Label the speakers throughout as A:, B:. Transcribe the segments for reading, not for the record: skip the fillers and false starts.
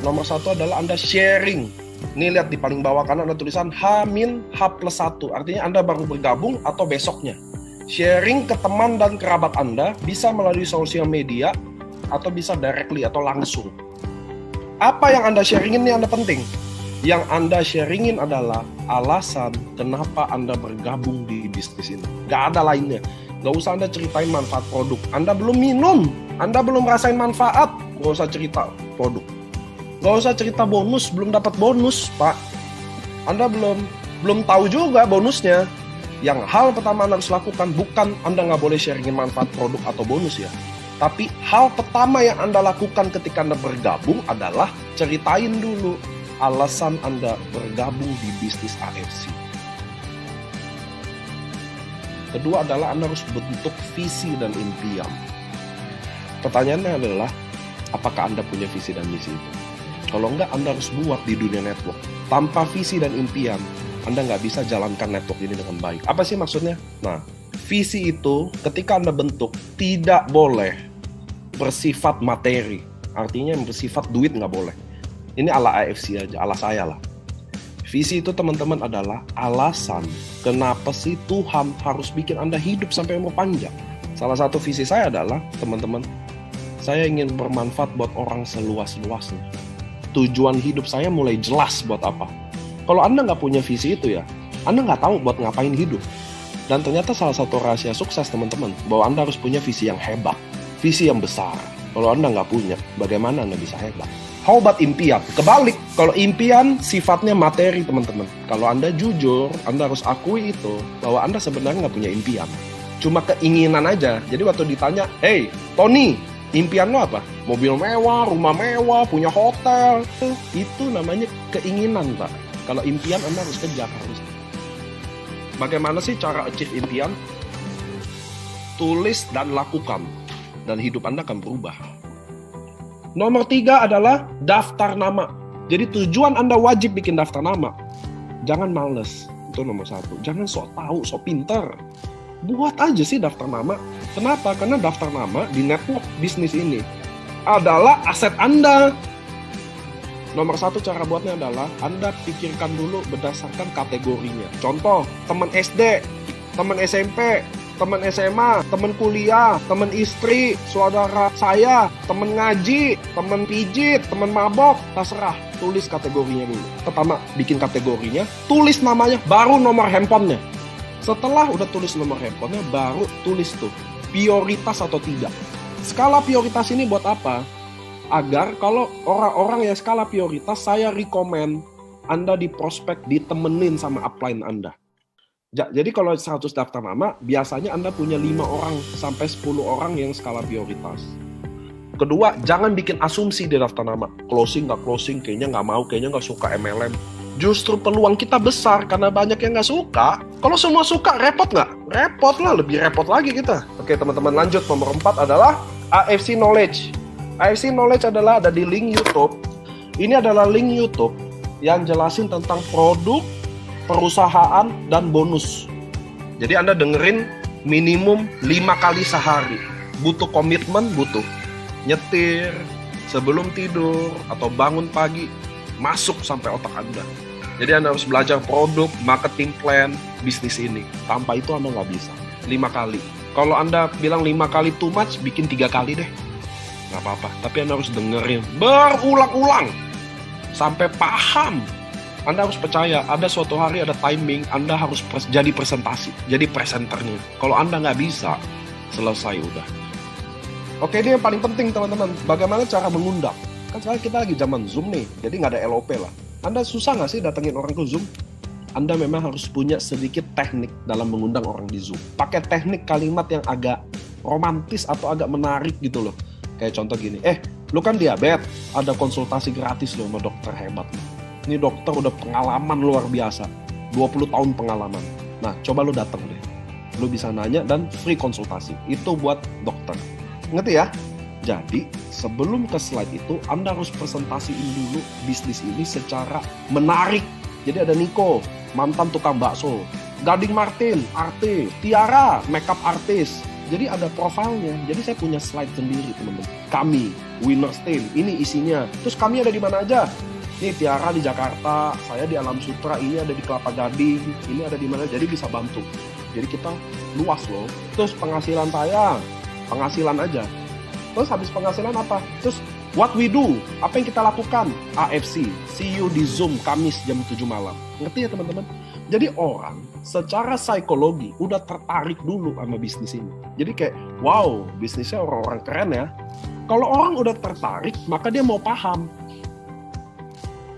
A: Nomor satu adalah Anda sharing. Ini lihat di paling bawah kanan ada tulisan H-H+1. Artinya Anda baru bergabung atau besoknya. Sharing ke teman dan kerabat Anda bisa melalui sosial media atau bisa directly atau langsung. Apa yang Anda sharingin ini Anda penting. Yang Anda sharingin adalah alasan kenapa Anda bergabung di bisnis ini. Gak ada lainnya. Gak usah Anda ceritain manfaat produk. Anda belum minum, Anda belum rasain manfaat, gak usah cerita produk. Gak usah cerita bonus, belum dapat bonus, Pak. Anda belum tahu juga bonusnya. Yang hal pertama Anda harus lakukan, bukan Anda nggak boleh sharingin manfaat produk atau bonus ya. Tapi hal pertama yang Anda lakukan ketika Anda bergabung adalah ceritain dulu alasan Anda bergabung di bisnis AFC. Kedua adalah Anda harus bentuk visi dan impian. Pertanyaannya adalah, apakah Anda punya visi dan misi itu? Kalau enggak, Anda harus buat di dunia network. Tanpa visi dan impian, Anda nggak bisa jalankan network ini dengan baik. Apa sih maksudnya? Nah, visi itu ketika Anda bentuk, tidak boleh bersifat materi. Artinya bersifat duit nggak boleh. Ini ala AFC aja, ala saya lah. Visi itu teman-teman adalah alasan kenapa sih Tuhan harus bikin Anda hidup sampai umur panjang. Salah satu visi saya adalah, teman-teman, saya ingin bermanfaat buat orang seluas-luasnya. Tujuan hidup saya mulai jelas buat apa. Kalau Anda nggak punya visi itu ya, Anda nggak tahu buat ngapain hidup. Dan ternyata salah satu rahasia sukses teman-teman, bahwa Anda harus punya visi yang hebat, visi yang besar. Kalau Anda nggak punya, bagaimana Anda bisa hebat? How about impian? Kebalik, kalau impian sifatnya materi teman-teman. Kalau Anda jujur, Anda harus akui itu, bahwa Anda sebenarnya nggak punya impian. Cuma keinginan aja. Jadi waktu ditanya, hey Tony, impian lo apa? Mobil mewah, rumah mewah, punya hotel. Itu namanya keinginan, Pak. Kalau impian Anda harus kejar. Bagaimana sih cara achieve impian? Tulis dan lakukan. Dan hidup Anda akan berubah. Nomor 3 adalah daftar nama. Jadi tujuan Anda wajib bikin daftar nama. Jangan males. Itu nomor 1. Jangan sok tahu, sok pinter. Buat aja sih daftar nama. Kenapa? Karena daftar nama di network bisnis ini adalah aset Anda. Nomor 1 cara buatnya adalah Anda pikirkan dulu berdasarkan kategorinya. Contoh, teman SD, teman SMP, teman SMA, teman kuliah, teman istri, saudara saya, teman ngaji, teman pijit, teman mabok, terserah. Tulis kategorinya dulu. Pertama, bikin kategorinya, tulis namanya, baru nomor handphonenya. Setelah udah tulis nomor handphonenya, baru tulis tuh prioritas atau tidak. Skala prioritas ini buat apa? Agar kalau orang-orang yang skala prioritas, saya rekomen Anda di prospek ditemenin sama upline Anda. Jadi kalau 100 daftar nama, biasanya Anda punya 5 orang sampai 10 orang yang skala prioritas. Kedua, jangan bikin asumsi di daftar nama. Closing, nggak closing, kayaknya nggak mau, kayaknya nggak suka MLM. Justru peluang kita besar karena banyak yang nggak suka. Kalau semua suka, repot nggak? Repot lah, lebih repot lagi kita. Oke teman-teman, lanjut. Nomor 4 adalah AFC Knowledge. AFC Knowledge adalah ada di link YouTube. Ini adalah link YouTube yang jelasin tentang produk, perusahaan, dan bonus. Jadi Anda dengerin minimum 5 kali sehari. Butuh komitmen, butuh. Nyetir, sebelum tidur, atau bangun pagi, masuk sampai otak Anda. Jadi Anda harus belajar produk, marketing plan, bisnis ini. Tanpa itu Anda nggak bisa. 5 kali. Kalau Anda bilang 5 kali too much, bikin 3 kali deh. Nggak apa-apa, tapi Anda harus dengerin berulang-ulang sampai paham. Anda harus percaya, ada suatu hari, ada timing, Anda harus jadi presentasi, jadi presenternya. Kalau Anda nggak bisa, selesai udah. Oke, ini yang paling penting teman-teman. Bagaimana cara mengundang? Kan sekarang kita lagi zaman Zoom nih, jadi nggak ada LOP lah. Anda susah nggak sih datengin orang ke Zoom? Anda memang harus punya sedikit teknik dalam mengundang orang di Zoom. Pakai teknik kalimat yang agak romantis atau agak menarik gitu loh. Kayak contoh gini, lu kan diabetes, ada konsultasi gratis loh sama dokter hebat. Ini dokter udah pengalaman luar biasa, 20 tahun pengalaman. Nah, coba lu datang deh. Lu bisa nanya dan free konsultasi. Itu buat dokter. Ngerti ya? Jadi, sebelum ke slide itu, Anda harus presentasiin dulu bisnis ini secara menarik. Jadi ada Niko, mantan tukang bakso. Gading Martin, artis. Tiara, makeup artis. Jadi ada profilnya. Jadi saya punya slide sendiri, teman-teman. Kami Winner's Tale, ini isinya. Terus kami ada di mana aja? Nih Tiara di Jakarta, saya di Alam Sutra, ini ada di Kelapa Gading, ini ada di mana, jadi bisa bantu. Jadi kita luas loh. Terus penghasilan saya, penghasilan aja. Terus habis penghasilan apa? Terus what we do, apa yang kita lakukan? AFC, see you di Zoom Kamis jam 7 malam. Ngerti ya teman-teman? Jadi orang secara psikologi udah tertarik dulu sama bisnis ini. Jadi kayak, wow, bisnisnya orang-orang keren ya. Kalau orang udah tertarik, maka dia mau paham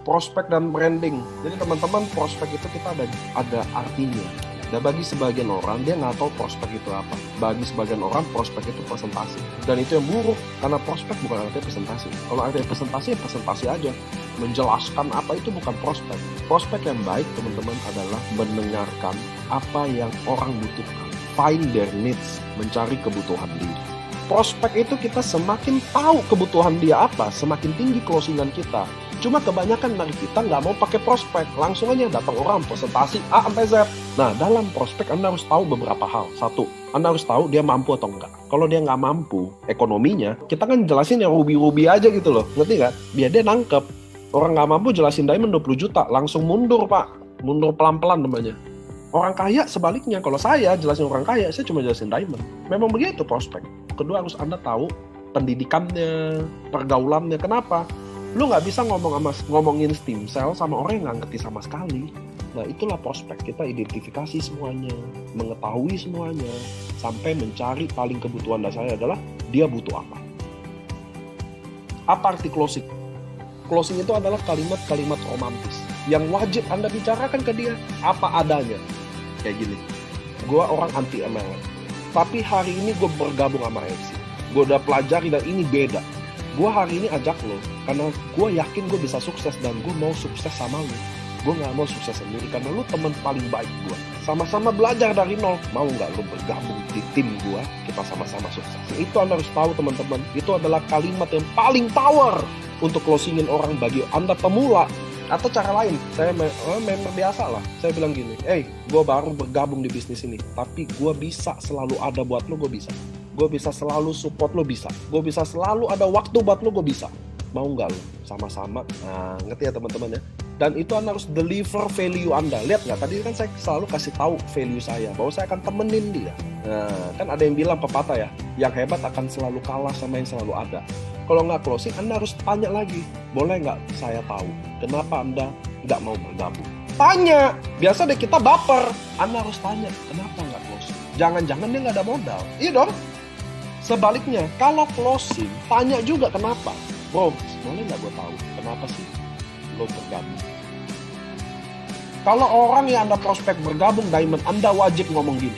A: prospek dan branding. Jadi teman-teman, prospek itu kita ada artinya. Dan bagi sebagian orang, dia nggak tahu prospek itu apa. Bagi sebagian orang, prospek itu presentasi. Dan itu yang buruk, karena prospek bukan artinya presentasi. Kalau artinya presentasi, ya presentasi aja. Menjelaskan apa itu bukan prospek. Prospek yang baik, teman-teman, adalah mendengarkan apa yang orang butuhkan. Find their needs, mencari kebutuhan diri. Prospek itu kita semakin tahu kebutuhan dia apa, semakin tinggi closingan kita. Cuma kebanyakan dari kita nggak mau pakai prospek. Langsung aja datang orang presentasi A sampai Z. Nah, dalam prospek Anda harus tahu beberapa hal. Satu, Anda harus tahu dia mampu atau enggak. Kalau dia nggak mampu ekonominya, kita kan jelasin yang rubi-rubi aja gitu loh. Ngerti nggak? Biar dia nangkep. Orang nggak mampu jelasin diamond 20 juta. Langsung mundur, Pak. Mundur pelan-pelan namanya. Orang kaya sebaliknya. Kalau saya jelasin orang kaya, saya cuma jelasin diamond. Memang begitu prospek. Kedua, harus Anda tahu pendidikannya, pergaulannya. Kenapa? Lu nggak bisa ngomongin stem cell sama orang yang nggak ngerti sama sekali. Nah, itulah prospek. Kita identifikasi semuanya, mengetahui semuanya, sampai mencari paling kebutuhan dasarnya adalah dia butuh apa. Apa arti closing? Closing itu adalah kalimat-kalimat romantis yang wajib Anda bicarakan ke dia apa adanya. Kayak gini, gue orang anti MLM, tapi hari ini gue bergabung sama AFC. Gue udah pelajari dan ini beda. Gue hari ini ajak lo, karena gue yakin gue bisa sukses dan gue mau sukses sama lo. Gue gak mau sukses sendiri, karena lo teman paling baik gue. Sama-sama belajar dari nol. Mau gak lo bergabung di tim gue? Kita sama-sama sukses. Itu Anda harus tahu teman-teman. Itu adalah kalimat yang paling power untuk closingin orang bagi Anda pemula. Atau cara lain, saya member biasa lah. Saya bilang gini, gue baru bergabung di bisnis ini, tapi gue bisa selalu ada buat lo, gue bisa. Gue bisa selalu support lo, bisa. Gue bisa selalu ada waktu buat lo, gue bisa. Mau nggak lo? Sama-sama. Nah, ngerti ya teman-teman ya? Dan itu Anda harus deliver value Anda. Lihat nggak? Tadi kan saya selalu kasih tahu value saya. Bahwa saya akan temenin dia. Nah, kan ada yang bilang pepatah ya. Yang hebat akan selalu kalah sama yang selalu ada. Kalau nggak closing, Anda harus tanya lagi. Boleh nggak saya tahu? Kenapa Anda nggak mau bergabung? Tanya. Biasa deh kita baper. Anda harus tanya. Kenapa nggak closing? Jangan-jangan dia nggak ada modal. Iya dong. Sebaliknya, kalau closing, tanya juga kenapa. Bro, boleh nggak gue tahu kenapa sih lo bergabung? Kalau orang yang Anda prospek bergabung Diamond, Anda wajib ngomong gini.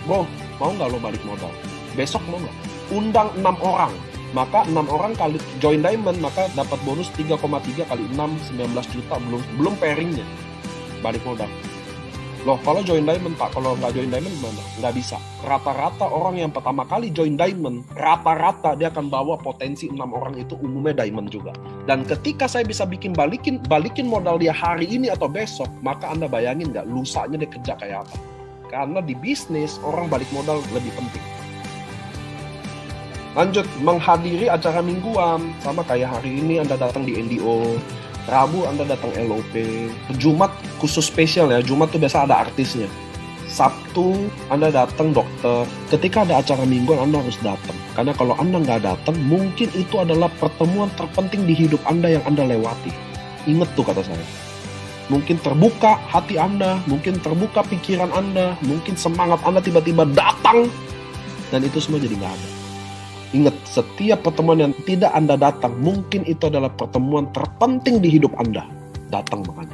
A: Bro, mau nggak lo balik modal? Besok mau nggak? Undang 6 orang. Maka 6 orang kali join Diamond, maka dapat bonus 3,3 kali 6, 19 juta. Belum pairingnya. Balik modal. Loh, kalau join Diamond, Pak, kalau nggak join Diamond gimana? Nggak bisa. Rata-rata orang yang pertama kali join Diamond, rata-rata dia akan bawa potensi 6 orang itu umumnya Diamond juga. Dan ketika saya bisa balikin modal dia hari ini atau besok, maka Anda bayangin nggak lusanya dia kerja kayak apa? Karena di bisnis, orang balik modal lebih penting. Lanjut, menghadiri acara mingguan. Sama kayak hari ini Anda datang di NDO, Rabu Anda datang LOP, Jumat khusus spesial ya, Jumat tuh biasa ada artisnya. Sabtu Anda datang dokter. Ketika ada acara mingguan Anda harus datang. Karena kalau Anda nggak datang, mungkin itu adalah pertemuan terpenting di hidup Anda yang Anda lewati. Ingat tuh kata saya. Mungkin terbuka hati Anda, mungkin terbuka pikiran Anda, mungkin semangat Anda tiba-tiba datang. Dan itu semua jadi nggak ada. Ingat, setiap pertemuan yang tidak Anda datang, mungkin itu adalah pertemuan terpenting di hidup Anda. Datang makanya.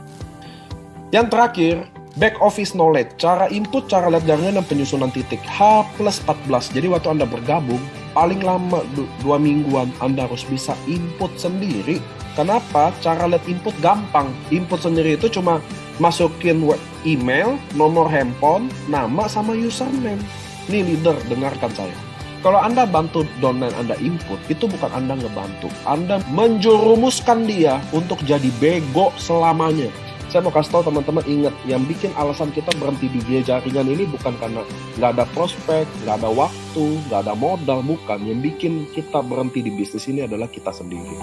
A: Yang terakhir, back office knowledge. Cara input, cara lihat jaringan, dan penyusunan titik. H+14. Jadi waktu Anda bergabung, paling lama 2 mingguan Anda harus bisa input sendiri. Kenapa? Cara lihat input gampang. Input sendiri itu cuma masukin email, nomor handphone, nama, sama username. Nih leader, dengarkan saya. Kalau Anda bantu downline Anda input, itu bukan Anda ngebantu. Anda menjerumuskan dia untuk jadi bego selamanya. saya mau kasih tahu teman-teman, ingat, yang bikin alasan kita berhenti di dunia jaringan ini bukan karena nggak ada prospek, nggak ada waktu, nggak ada modal, bukan. Yang bikin kita berhenti di bisnis ini adalah kita sendiri.